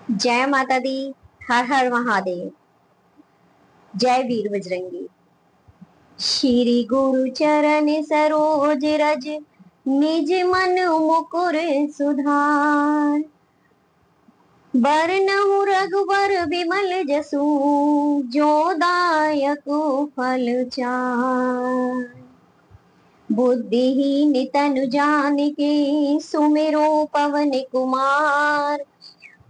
जय माता दी। हर हर महादेव। जय वीर बजरंगी। श्री गुरु चरण सरोज रज, निज मन मुकुर सुधार। बरनहु रघुबर विमल जसु, जो दायक फल चार। बुद्धिहीन तनु जानिके, सुमिरो पवन कुमार।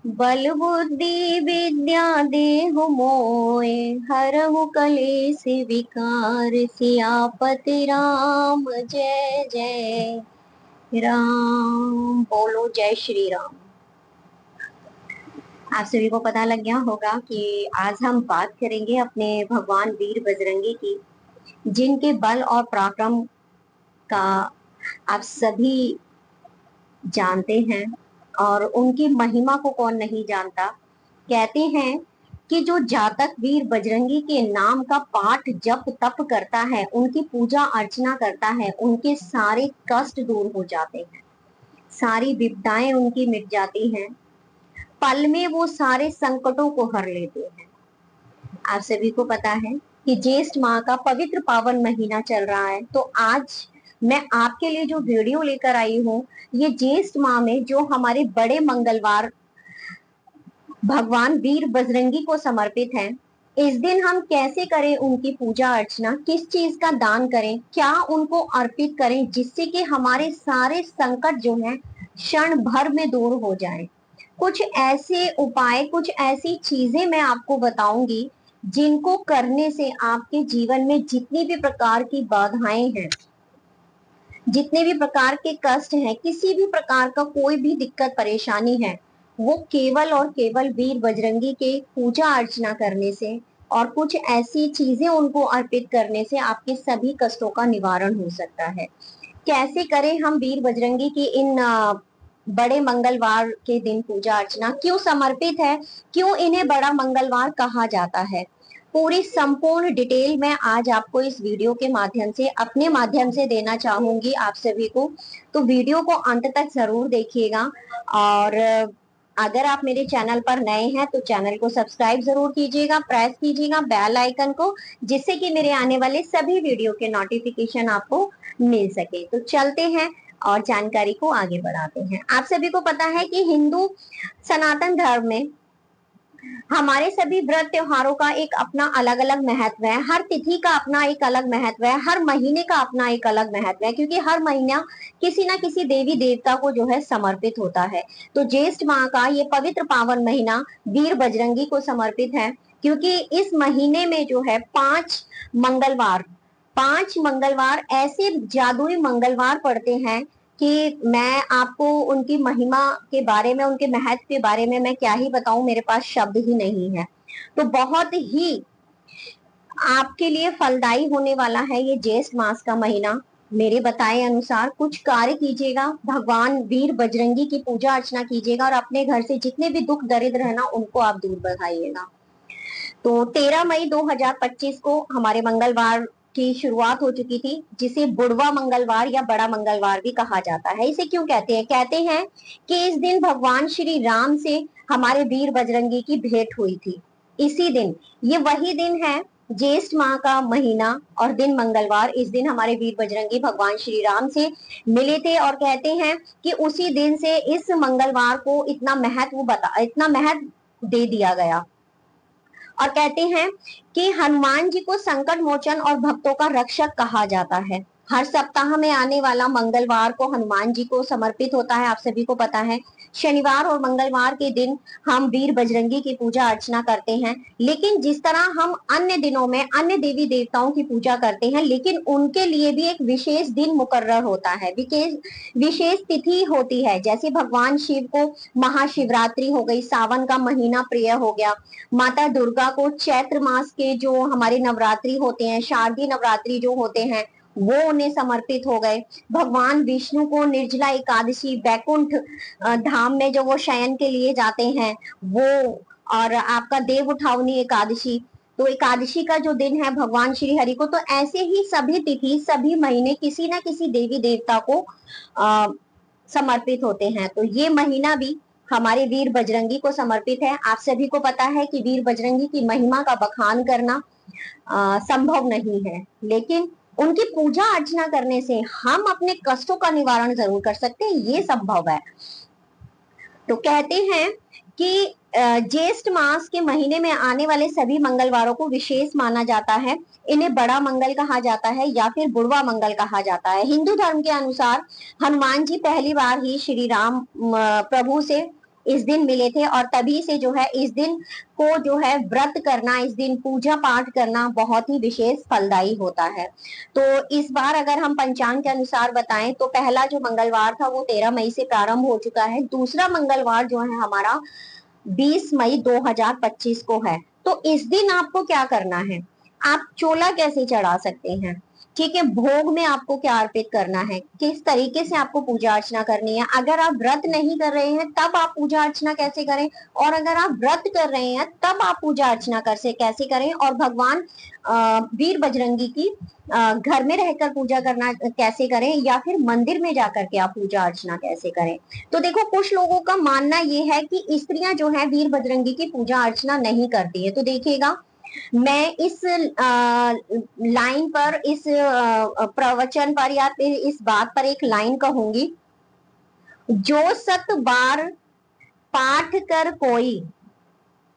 बल बुद्धि विद्या देहु मोय, हरहु कलेस विकार। सियापति राम जय जय राम। बोलो जय श्री राम। आप सभी को पता लग गया होगा कि आज हम बात करेंगे अपने भगवान वीर बजरंगी की, जिनके बल और पराक्रम का आप सभी जानते हैं और उनकी महिमा को कौन नहीं जानता। कहते हैं कि जो जातक वीर बजरंगी के नाम का पाठ जप तप करता है, उनकी पूजा अर्चना करता है, उनके सारे कष्ट दूर हो जाते हैं, सारी विपदाएं उनकी मिट जाती हैं, पल में वो सारे संकटों को हर लेते हैं। आप सभी को पता है कि ज्येष्ठ माह का पवित्र पावन महीना चल रहा है, तो आज मैं आपके लिए जो वीडियो लेकर आई हूँ, ये ज्येष्ठ माह में जो हमारे बड़े मंगलवार भगवान वीर बजरंगी को समर्पित है, इस दिन हम कैसे करें उनकी पूजा अर्चना, किस चीज का दान करें, क्या उनको अर्पित करें, जिससे कि हमारे सारे संकट जो हैं क्षण भर में दूर हो जाएं। कुछ ऐसे उपाय, कुछ ऐसी चीजें मैं आपको बताऊंगी जिनको करने से आपके जीवन में जितनी भी प्रकार की बाधाएं हैं, जितने भी प्रकार के कष्ट हैं, किसी भी प्रकार का कोई भी दिक्कत परेशानी है, वो केवल और केवल वीर बजरंगी के पूजा अर्चना करने से और कुछ ऐसी चीजें उनको अर्पित करने से आपके सभी कष्टों का निवारण हो सकता है। कैसे करें हम वीर बजरंगी की इन बड़े मंगलवार के दिन पूजा अर्चना, क्यों समर्पित है, क्यों इन्हें बड़ा मंगलवार कहा जाता है, पूरी संपूर्ण डिटेल मैं आज आपको इस वीडियो के माध्यम से, अपने माध्यम से देना चाहूंगी आप सभी को। तो वीडियो को अंत तक जरूर देखिएगा और अगर आप मेरे चैनल पर नए हैं तो चैनल को सब्सक्राइब जरूर कीजिएगा, प्रेस कीजिएगा बेल आइकन को, जिससे कि मेरे आने वाले सभी वीडियो के नोटिफिकेशन आपको मिल सके। तो चलते हैं और जानकारी को आगे बढ़ाते हैं। आप सभी को पता है कि हिंदू सनातन धर्म में हमारे सभी व्रत त्योहारों का एक अपना अलग अलग महत्व है, हर तिथि का अपना एक अलग महत्व है, हर महीने का अपना एक अलग महत्व है, क्योंकि हर महीना किसी ना किसी देवी देवता को जो है समर्पित होता है। तो ज्येष्ठ माह का ये पवित्र पावन महीना वीर बजरंगी को समर्पित है, क्योंकि इस महीने में जो है पांच मंगलवार ऐसे जादुई मंगलवार पड़ते हैं कि मैं आपको उनकी महिमा के बारे में, उनके महत्व के बारे में मैं क्या ही बताऊं, मेरे पास शब्द ही नहीं है। तो बहुत ही आपके लिए फलदायी होने वाला है ये ज्येष्ठ मास का महीना। मेरे बताए अनुसार कुछ कार्य कीजिएगा, भगवान वीर बजरंगी की पूजा अर्चना कीजिएगा और अपने घर से जितने भी दुख दरिद्र है ना, उनको आप दूर बढ़ाइएगा। तो 13 मई 2025 को हमारे मंगलवार की शुरुआत हो चुकी थी, जिसे बुढ़वा मंगलवार या बड़ा मंगलवार भी कहा जाता है। इसे क्यों कहते हैं? कहते हैं कि इस दिन भगवान श्री राम से हमारे वीर बजरंगी की भेंट हुई थी। इसी दिन, ये वही दिन है, ज्येष्ठ माह का महीना और दिन मंगलवार, इस दिन हमारे वीर बजरंगी भगवान श्री राम से मिले थे और कहते हैं कि उसी दिन से इस मंगलवार को इतना महत्व दे दिया गया। और कहते हैं कि हनुमान जी को संकट मोचन और भक्तों का रक्षक कहा जाता है। हर सप्ताह में आने वाला मंगलवार को हनुमान जी को समर्पित होता है, आप सभी को पता है। शनिवार और मंगलवार के दिन हम वीर बजरंगी की पूजा अर्चना करते हैं, लेकिन जिस तरह हम अन्य दिनों में अन्य देवी देवताओं की पूजा करते हैं, लेकिन उनके लिए भी एक विशेष दिन मुकर्रर होता है, विशेष तिथि होती है। जैसे भगवान शिव को महाशिवरात्रि हो गई, सावन का महीना प्रिय हो गया, माता दुर्गा को चैत्र मास के जो हमारे नवरात्रि होते हैं, शारदीय नवरात्रि जो होते हैं, वो उन्हें समर्पित हो गए। भगवान विष्णु को निर्जला एकादशी, बैकुंठ धाम में जो वो शयन के लिए जाते हैं वो, और आपका देव उठावनी एकादशी, तो एकादशी का जो दिन है भगवान श्री हरि को। तो ऐसे ही सभी तिथि, सभी महीने किसी ना किसी देवी देवता को समर्पित होते हैं। तो ये महीना भी हमारे वीर बजरंगी को समर्पित है। आप सभी को पता है कि वीर बजरंगी की महिमा का बखान करना संभव नहीं है, लेकिन उनकी पूजा अर्चना करने से हम अपने कष्टों का निवारण जरूर कर सकते हैं, ये संभव है। तो कहते हैं कि ज्येष्ठ मास के महीने में आने वाले सभी मंगलवारों को विशेष माना जाता है। इन्हें बड़ा मंगल कहा जाता है या फिर बुढ़वा मंगल कहा जाता है। हिंदू धर्म के अनुसार हनुमान जी पहली बार ही श्री राम प्रभु से इस दिन मिले थे, और तभी से जो है इस दिन को जो है व्रत करना, इस दिन पूजा पाठ करना बहुत ही विशेष फलदायी होता है। तो इस बार अगर हम पंचांग के अनुसार बताएं तो पहला जो मंगलवार था वो 13 मई से प्रारंभ हो चुका है। दूसरा मंगलवार जो है हमारा 20 मई 2025 को है। तो इस दिन आपको क्या करना है, आप चोला कैसे चढ़ा सकते हैं, ठीक है, भोग में आपको क्या अर्पित करना है, किस तरीके से आपको पूजा अर्चना करनी है। अगर आप व्रत नहीं कर रहे हैं तब आप पूजा अर्चना कैसे करें, और अगर आप व्रत कर रहे हैं तब आप पूजा अर्चना कैसे करें, और भगवान वीर बजरंगी की घर में रहकर पूजा करना कैसे करें, या फिर मंदिर में जाकर के आप पूजा अर्चना कैसे करें। तो देखो, कुछ लोगों का मानना ये है कि स्त्रियां जो है वीर बजरंगी की पूजा अर्चना नहीं करती है। तो देखिएगा, मैं इस लाइन पर, इस प्रवचन पर या फिर इस बात पर एक लाइन कहूंगी, जो 7 बार पाठ कर कोई,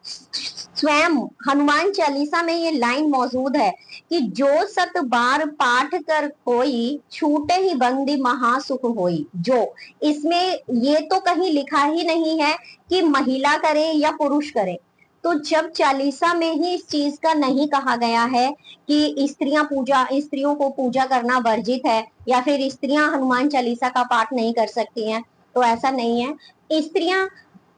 स्वयं हनुमान चालीसा में ये लाइन मौजूद है कि जो 7 बार पाठ कर कोई, छूटे ही बंदी महासुख होई। जो, इसमें ये तो कहीं लिखा ही नहीं है कि महिला करे या पुरुष करे। तो जब चालीसा में ही इस चीज का नहीं कहा गया है कि स्त्रियों को पूजा करना वर्जित है, या फिर स्त्रियां हनुमान चालीसा का पाठ नहीं कर सकती हैं, तो ऐसा नहीं है। स्त्रियां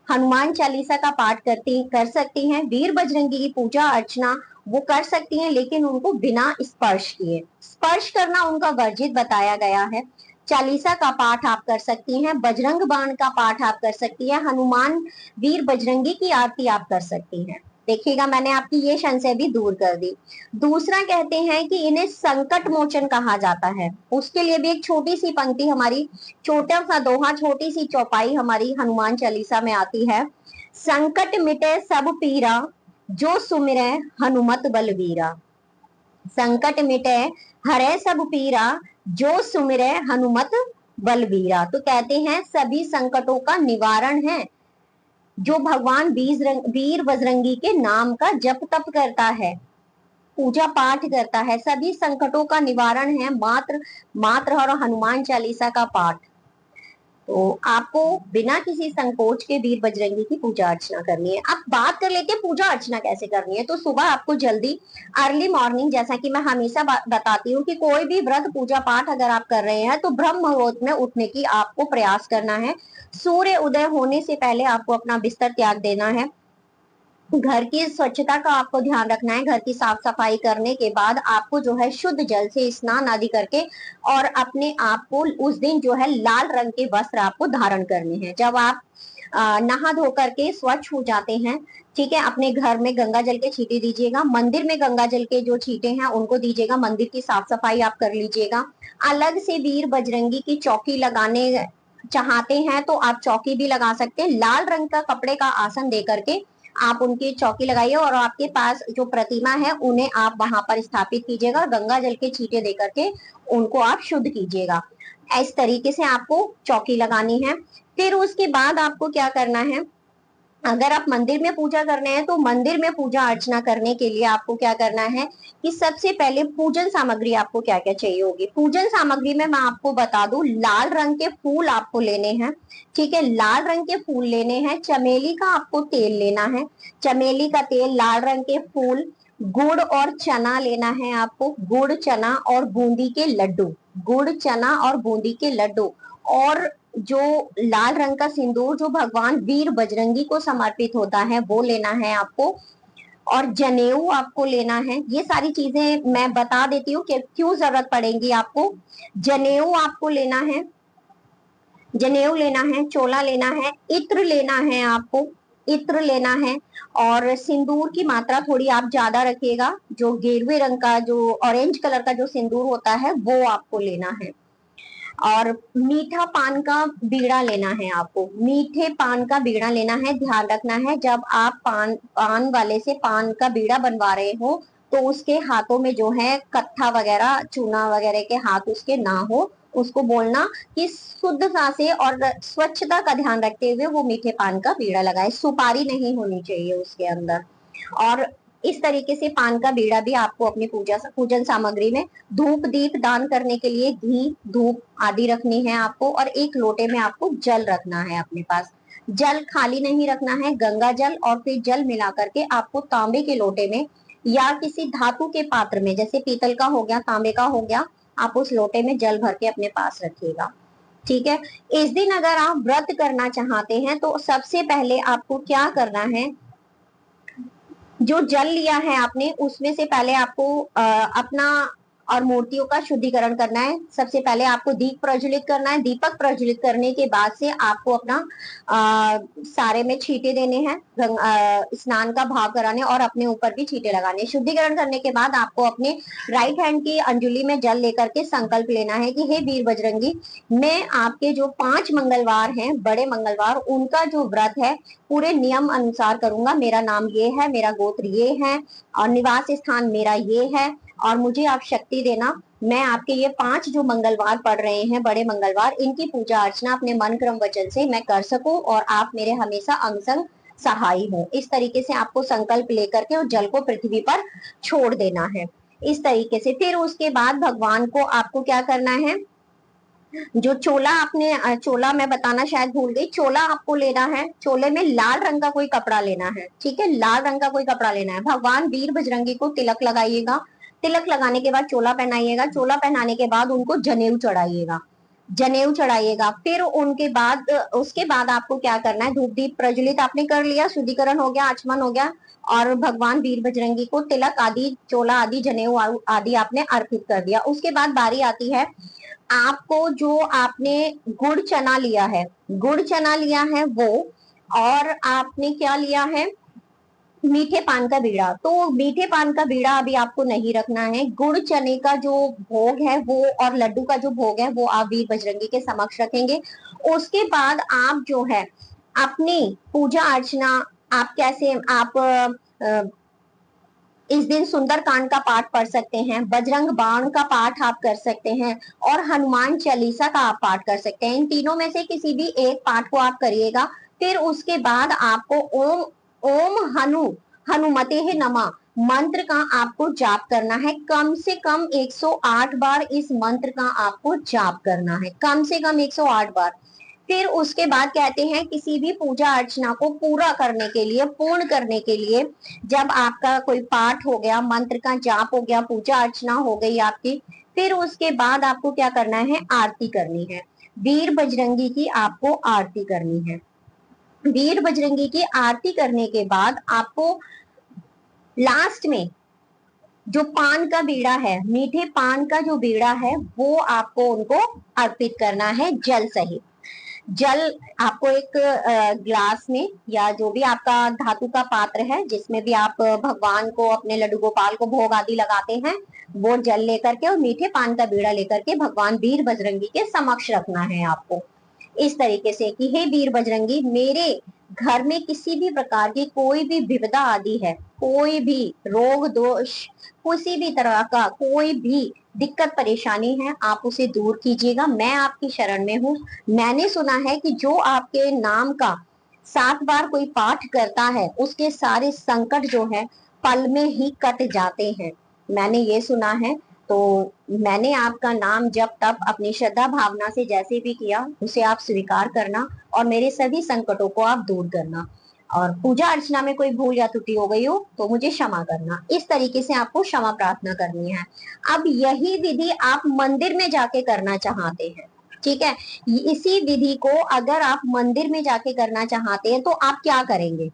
हनुमान चालीसा का पाठ कर सकती हैं, वीर बजरंगी की पूजा अर्चना वो कर सकती हैं, लेकिन उनको बिना स्पर्श किए, स्पर्श करना उनका वर्जित बताया गया है। चालीसा का पाठ आप कर सकती हैं, बजरंग बाण का पाठ आप कर सकती हैं, हनुमान वीर बजरंगी की आरती आप कर सकती हैं। देखिएगा, मैंने आपकी ये संशय भी दूर कर दी। दूसरा कहते हैं कि इन्हें संकट मोचन कहा जाता है। उसके लिए भी एक छोटी सी पंक्ति हमारी, छोटा सा दोहा, छोटी सी चौपाई हमारी हनुमान चालीसा में आती है। संकट मिटे सब पीरा, जो सुमिरै हनुमत बलवीरा। संकट मिटे हरे सब पीरा, जो सुमिरै हनुमत बलवीरा। तो कहते हैं सभी संकटों का निवारण है जो भगवान वीर बजरंगी के नाम का जप तप करता है, पूजा पाठ करता है, सभी संकटों का निवारण है मात्र और हनुमान चालीसा का पाठ। तो आपको बिना किसी संकोच के वीर बजरंगी की पूजा अर्चना करनी है। अब बात कर लेते हैं पूजा अर्चना कैसे करनी है। तो सुबह आपको जल्दी, अर्ली मॉर्निंग, जैसा कि मैं हमेशा बताती हूँ कि कोई भी व्रत पूजा पाठ अगर आप कर रहे हैं तो ब्रह्म मुहूर्त में उठने की आपको प्रयास करना है। सूर्य उदय होने से पहले आपको अपना बिस्तर त्याग देना है। घर की स्वच्छता का आपको ध्यान रखना है। घर की साफ सफाई करने के बाद आपको जो है शुद्ध जल से स्नान आदि करके, और अपने आप को उस दिन जो है लाल रंग के वस्त्र आपको धारण करने हैं। जब आप नहा धो करके स्वच्छ हो जाते हैं, ठीक है, अपने घर में गंगा जल के छींटे दीजिएगा, मंदिर में गंगा जल के जो छींटे हैं उनको दीजिएगा, मंदिर की साफ सफाई आप कर लीजिएगा। अलग से वीर बजरंगी की चौकी लगाने चाहते हैं तो आप चौकी भी लगा सकते हैं। लाल रंग का कपड़े का आसन दे करके आप उनकी चौकी लगाइए, और आपके पास जो प्रतिमा है उन्हें आप वहां पर स्थापित कीजिएगा, गंगा जल के छींटे दे करके उनको आप शुद्ध कीजिएगा। इस तरीके से आपको चौकी लगानी है। फिर उसके बाद आपको क्या करना है, अगर आप मंदिर में पूजा करने हैं तो मंदिर में पूजा अर्चना करने के लिए आपको क्या करना है कि सबसे पहले पूजन सामग्री आपको क्या क्या चाहिए होगी। पूजन सामग्री में मैं आपको बता दूं, लाल रंग के फूल आपको लेने हैं, ठीक है, लाल रंग के फूल लेने हैं। चमेली का आपको तेल लेना है, चमेली का तेल, लाल रंग के फूल, गुड़ और चना लेना है आपको, गुड़ चना और बूंदी के लड्डू, गुड़ चना और बूंदी के लड्डू, और जो लाल रंग का सिंदूर जो भगवान वीर बजरंगी को समर्पित होता है वो लेना है आपको, और जनेऊ आपको लेना है। ये सारी चीजें मैं बता देती हूँ कि क्यों जरूरत पड़ेगी आपको। जनेऊ आपको लेना है, जनेऊ लेना है, चोला लेना है, इत्र लेना है आपको, इत्र लेना है, और सिंदूर की मात्रा थोड़ी आप ज्यादा रखिएगा। जो गेरुए रंग का, जो ऑरेंज कलर का जो सिंदूर होता है वो आपको लेना है। और मीठा पान का बीड़ा लेना है आपको, मीठे पान का बीड़ा लेना है। ध्यान रखना है जब आप पान वाले से पान का बीड़ा बनवा रहे हो तो उसके हाथों में जो है कत्था वगैरह चूना वगैरह के हाथ उसके ना हो। उसको बोलना कि शुद्धता से और स्वच्छता का ध्यान रखते हुए वो मीठे पान का बीड़ा लगाए। सुपारी नहीं होनी चाहिए उसके अंदर। और इस तरीके से पान का बीड़ा भी आपको अपनी पूजन सामग्री में, धूप दीप दान करने के लिए घी धूप आदि रखनी है आपको। और एक लोटे में आपको जल रखना है अपने पास। जल खाली नहीं रखना है, गंगा जल और फिर जल मिला करके आपको तांबे के लोटे में या किसी धातु के पात्र में, जैसे पीतल का हो गया, तांबे का हो गया, आप उस लोटे में जल भर के अपने पास रखिएगा। ठीक है। इस दिन अगर आप व्रत करना चाहते हैं तो सबसे पहले आपको क्या करना है, जो जल लिया है आपने उसमें से पहले आपको अपना और मूर्तियों का शुद्धिकरण करना है। सबसे पहले आपको दीप प्रज्वलित करना है। दीपक प्रज्वलित करने के बाद से आपको अपना सारे में छींटे देने हैं, स्नान का भाव कराने और अपने ऊपर भी छींटे लगाने। शुद्धिकरण करने के बाद आपको अपने राइट हैंड की अंजुली में जल लेकर के संकल्प लेना है कि हे वीर बजरंगी, मैं आपके जो 5 मंगलवार हैं, बड़े मंगलवार, उनका जो व्रत है पूरे नियम अनुसार करूंगा। मेरा नाम ये है, मेरा गोत्र ये है और निवास स्थान मेरा ये है और मुझे आप शक्ति देना। मैं आपके ये 5 जो मंगलवार पड़ रहे हैं, बड़े मंगलवार, इनकी पूजा अर्चना अपने मन क्रम वचन से मैं कर सकूं और आप मेरे हमेशा अंग संग सहाय हो। इस तरीके से आपको संकल्प लेकर के उस जल को पृथ्वी पर छोड़ देना है। इस तरीके से फिर उसके बाद भगवान को आपको क्या करना है, जो चोला आपने, चोला मैं बताना शायद भूल गई, चोला आपको लेना है। चोले में लाल रंग का कोई कपड़ा लेना है। ठीक है, लाल रंग का कोई कपड़ा लेना है। भगवान वीर बजरंगी को तिलक लगाइएगा। तिलक लगाने के बाद चोला पहनाइएगा। चोला पहनाने के बाद उनको जनेऊ चढ़ाइएगा। जनेऊ चढ़ाइएगा। फिर उनके बाद उसके बाद आपको क्या करना है, धूप दीप प्रज्वलित आपने कर लिया, शुद्धिकरण हो गया, आचमन हो गया और भगवान वीर बजरंगी को तिलक आदि, चोला आदि, जनेऊ आदि आपने अर्पित कर दिया। उसके बाद बारी आती है आपको, जो आपने गुड़ चना लिया है, गुड़ चना लिया है वो, और आपने क्या लिया है, मीठे पान का बीड़ा। तो मीठे पान का बीड़ा अभी आपको नहीं रखना है। गुड़ चने का जो भोग है वो और लड्डू का जो भोग है वो आप वीर बजरंगी के समक्ष रखेंगे। उसके बाद आप जो है अपनी पूजा अर्चना आप कैसे, आप इस दिन सुंदर कांड का पाठ पढ़ सकते हैं, बजरंग बाण का पाठ आप कर सकते हैं और हनुमान चालीसा का आप पाठ कर सकते हैं। इन तीनों में से किसी भी एक पाठ को आप करिएगा। फिर उसके बाद आपको ओम ओम हनुमते नमः मंत्र का आपको जाप करना है। कम से कम 108 बार इस मंत्र का आपको जाप करना है, कम से कम 108 बार। फिर उसके बाद कहते हैं किसी भी पूजा अर्चना को पूरा करने के लिए, पूर्ण करने के लिए, जब आपका कोई पाठ हो गया, मंत्र का जाप हो गया, पूजा अर्चना हो गई आपकी, फिर उसके बाद आपको क्या करना है, आरती करनी है। वीर बजरंगी की आपको आरती करनी है। वीर बजरंगी की आरती करने के बाद आपको लास्ट में जो पान का बीड़ा है, मीठे पान का जो बीड़ा है, वो आपको उनको अर्पित करना है जल सहित। जल आपको एक ग्लास में या जो भी आपका धातु का पात्र है जिसमें भी आप भगवान को, अपने लड्डू गोपाल को भोग आदि लगाते हैं, वो जल लेकर के और मीठे पान का बीड़ा लेकर के भगवान वीर बजरंगी के समक्ष रखना है आपको। इस तरीके से कि हे वीर बजरंगी, मेरे घर में किसी भी प्रकार की कोई भी विपदा आदि है, कोई भी रोग दोष, किसी भी तरह का कोई भी दिक्कत परेशानी है, आप उसे दूर कीजिएगा। मैं आपकी शरण में हूँ। मैंने सुना है कि जो आपके नाम का 7 बार कोई पाठ करता है उसके सारे संकट जो है पल में ही कट जाते हैं। मैंने ये सुना है। तो मैंने आपका नाम जब तब अपनी श्रद्धा भावना से जैसे भी किया उसे आप स्वीकार करना और मेरे सभी संकटों को आप दूर करना। और पूजा अर्चना में कोई भूल या त्रुटि हो गई हो तो मुझे क्षमा करना। इस तरीके से आपको क्षमा प्रार्थना करनी है। अब यही विधि आप मंदिर में जाके करना चाहते हैं, ठीक है, इसी विधि को अगर आप मंदिर में जाके करना चाहते हैं तो आप क्या करेंगे,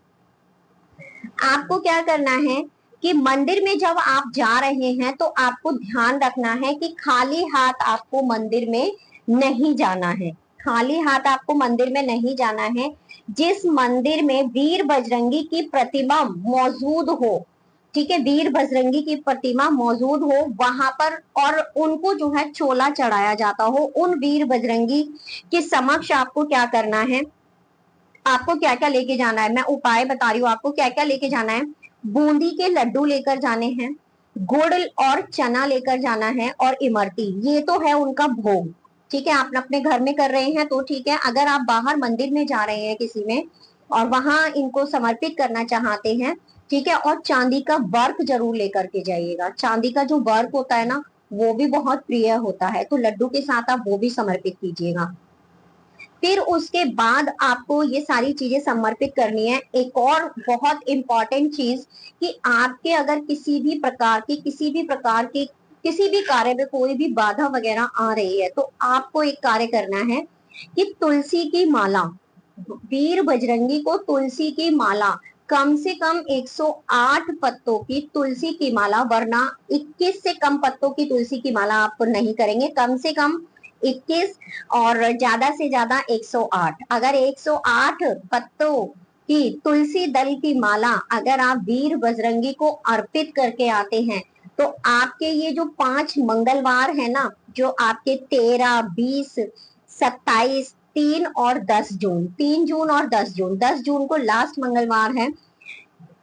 आपको क्या करना है कि मंदिर में जब आप जा रहे हैं तो आपको ध्यान रखना है कि खाली हाथ आपको मंदिर में नहीं जाना है। खाली हाथ आपको मंदिर में नहीं जाना है। जिस मंदिर में वीर बजरंगी की प्रतिमा मौजूद हो ठीक है, वीर बजरंगी की प्रतिमा मौजूद हो वहां पर, और उनको जो है चोला चढ़ाया जाता हो। उन वीर बजरंगी के समक्ष आपको क्या करना है, आपको क्या क्या लेके जाना है, मैं उपाय बता रही हूँ आपको क्या क्या लेके जाना है। बूंदी के लड्डू लेकर जाने हैं, गुड़ और चना लेकर जाना है, और इमरती, ये तो है उनका भोग। ठीक है, आप अपने घर में कर रहे हैं तो ठीक है, अगर आप बाहर मंदिर में जा रहे हैं किसी में और वहां इनको समर्पित करना चाहते हैं, ठीक है, और चांदी का वर्क जरूर लेकर के जाइएगा। चांदी का जो वर्क होता है ना, वो भी बहुत प्रिय होता है, तो लड्डू के साथ आप वो भी समर्पित कीजिएगा। फिर उसके बाद आपको ये सारी चीजें समर्पित करनी है। एक और बहुत इंपॉर्टेंट चीज, कि आपके अगर किसी भी कार्य में कोई भी बाधा वगैरह आ रही है, तो आपको एक कार्य करना है कि तुलसी की माला, वीर बजरंगी को तुलसी की माला, कम से कम 108 पत्तों की तुलसी की माला, वरना 21 से कम पत्तों की तुलसी की माला आप नहीं करेंगे। कम से कम 21 और ज्यादा से ज्यादा 108। अगर 108 पत्तों की तुलसी दल की माला अगर आप वीर बजरंगी को अर्पित करके आते हैं, तो आपके ये जो 5 मंगलवार है ना, जो आपके 13, 20, 27, 3 और 10 जून को लास्ट मंगलवार है।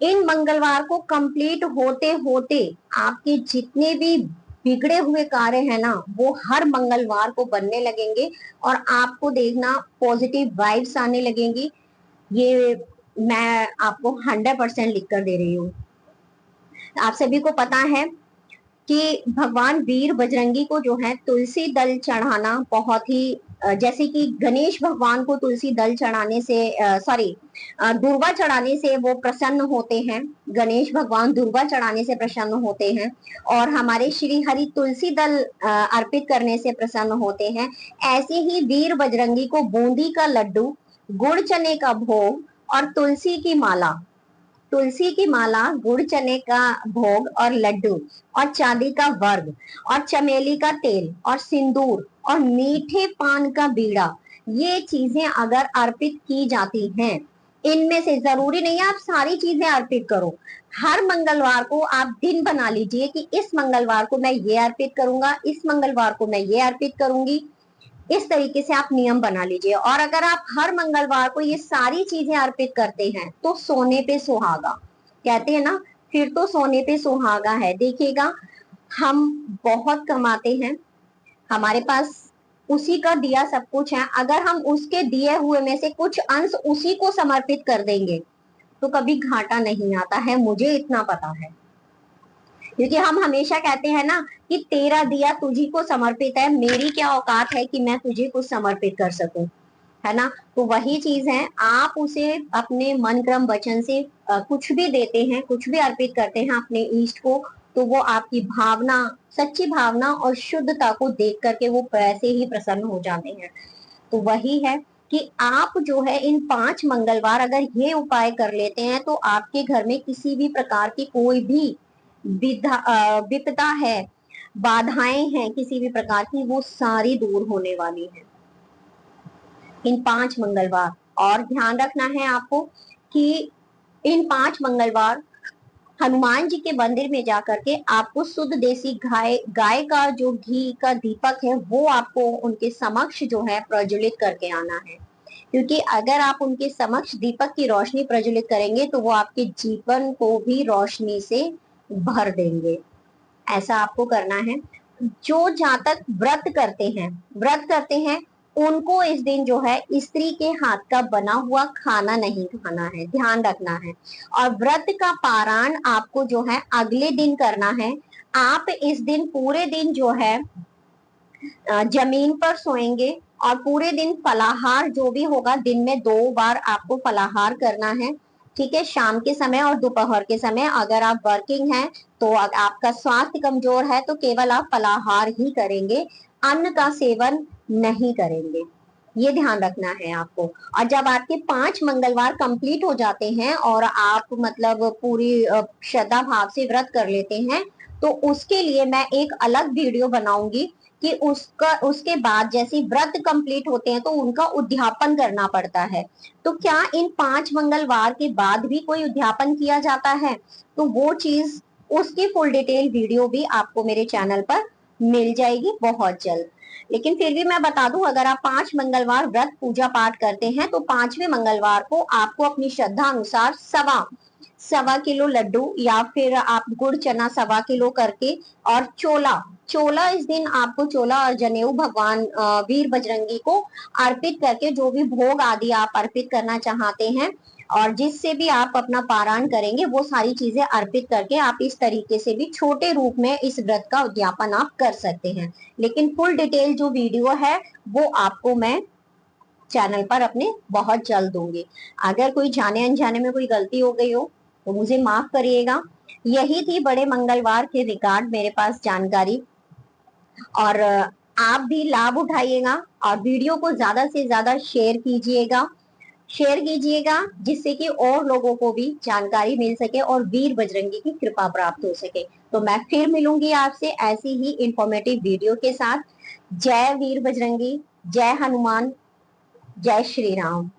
इन मंगलवार को कंप्लीट होते होते आपके जितने भी बिगड़े हुए कार्य है ना, वो हर मंगलवार को बनने लगेंगे, और आपको देखना पॉजिटिव वाइब्स आने लगेंगी। ये मैं आपको 100% लिख कर दे रही हूँ। आप सभी को पता है कि भगवान वीर बजरंगी को जो है तुलसी दल चढ़ाना बहुत ही जैसे कि गणेश भगवान को तुलसी दल चढ़ाने से सॉरी दुर्वा चढ़ाने से वो प्रसन्न होते हैं। गणेश भगवान दुर्वा चढ़ाने से प्रसन्न होते हैं, और हमारे श्री हरि तुलसी दल अर्पित करने से प्रसन्न होते हैं। ऐसे ही वीर बजरंगी को बूंदी का लड्डू, गुड़ चने का भोग और तुलसी की माला, गुड़ चने का भोग और लड्डू, और चांदी का वर्ग, और चमेली का तेल, और सिंदूर, और मीठे पान का बीड़ा, ये चीजें अगर अर्पित की जाती हैं, इनमें से जरूरी नहीं है आप सारी चीजें अर्पित करो। हर मंगलवार को आप दिन बना लीजिए कि इस मंगलवार को मैं ये अर्पित करूंगा, इस मंगलवार को मैं ये अर्पित करूंगी। इस तरीके से आप नियम बना लीजिए, और अगर आप हर मंगलवार को ये सारी चीजें अर्पित करते हैं, तो सोने पे सुहागा, कहते हैं ना, फिर तो सोने पे सुहागा है। देखिएगा, हम बहुत कमाते हैं, हमारे पास उसी का दिया सब कुछ है, अगर हम उसके दिए हुए में से कुछ अंश उसी को समर्पित कर देंगे, तो कभी घाटा नहीं आता है, मुझे इतना पता है। क्योंकि हम हमेशा कहते हैं ना कि तेरा दिया तुझी को समर्पित है, मेरी क्या औकात है कि मैं तुझे कुछ समर्पित कर सकूं, है ना। तो वही चीज है, आप उसे अपने मन क्रम वचन से कुछ भी देते हैं, कुछ भी अर्पित करते हैं अपने इष्ट को, तो वो आपकी भावना, सच्ची भावना और शुद्धता को देख करके वो वैसे ही प्रसन्न हो जाते हैं। तो वही है कि आप जो है इन 5 मंगलवार अगर ये उपाय कर लेते हैं, तो आपके घर में किसी भी प्रकार की कोई भी विपदा है, बाधाएं हैं किसी भी प्रकार की, वो सारी दूर होने वाली है इन 5 मंगलवार। और ध्यान रखना है आपको कि इन 5 मंगलवार हनुमान जी के मंदिर में जाकर के आपको शुद्ध देसी गाय का जो घी का दीपक है, वो आपको उनके समक्ष जो है प्रज्वलित करके आना है। क्योंकि अगर आप उनके समक्ष दीपक की रोशनी प्रज्वलित करेंगे, तो वो आपके जीवन को भी रोशनी से भर देंगे। ऐसा आपको करना है। जो जातक व्रत करते हैं, उनको इस दिन जो है स्त्री के हाथ का बना हुआ खाना नहीं खाना है, ध्यान रखना है। और व्रत का पारायण आपको जो है अगले दिन करना है। आप इस दिन पूरे दिन जो है जमीन पर सोएंगे, और पूरे दिन फलाहार जो भी होगा, दिन में 2 बार आपको फलाहार करना है। ठीक है, शाम के समय और दोपहर के समय। अगर आप वर्किंग हैं, तो आपका स्वास्थ्य कमजोर है, तो केवल आप फलाहार ही करेंगे, अन्न का सेवन नहीं करेंगे। ये ध्यान रखना है आपको। और जब आपके 5 मंगलवार कंप्लीट हो जाते हैं और आप मतलब पूरी श्रद्धा भाव से व्रत कर लेते हैं, तो उसके लिए मैं एक अलग वीडियो बनाऊंगी कि उसका उसके बाद जैसे व्रत कंप्लीट होते हैं तो उनका उद्यापन करना पड़ता है। तो क्या इन 5 मंगलवार के बाद भी कोई उद्यापन किया जाता है? तो वो चीज, उसकी फुल डिटेल वीडियो भी आपको मेरे चैनल पर मिल जाएगी बहुत जल्द। लेकिन फिर भी मैं बता दूं, अगर आप 5 मंगलवार व्रत पूजा पाठ करते हैं तो 5वें मंगलवार को आपको अपनी श्रद्धा अनुसार सवा सवा किलो लड्डू या फिर आप गुड़ चना सवा किलो करके, और चोला चोला इस दिन आपको चोला और जनेऊ भगवान वीर बजरंगी को अर्पित करके, जो भी भोग आदि आप अर्पित करना चाहते हैं और जिससे भी आप अपना पारायण करेंगे, वो सारी चीजें अर्पित करके आप इस तरीके से भी छोटे रूप में इस व्रत का उद्यापन आप कर सकते हैं। लेकिन फुल डिटेल जो वीडियो है वो आपको मैं चैनल पर अपने बहुत जल्द दूंगी। अगर कोई जाने अनजाने में कोई गलती हो गई हो तो मुझे माफ करिएगा। यही थी बड़े मंगलवार के रिगार्ड मेरे पास जानकारी, और आप भी लाभ उठाइएगा और वीडियो को ज्यादा से ज्यादा शेयर कीजिएगा जिससे कि और लोगों को भी जानकारी मिल सके और वीर बजरंगी की कृपा प्राप्त हो सके। तो मैं फिर मिलूंगी आपसे ऐसी ही इंफॉर्मेटिव वीडियो के साथ। जय वीर बजरंगी, जय हनुमान, जय श्री राम।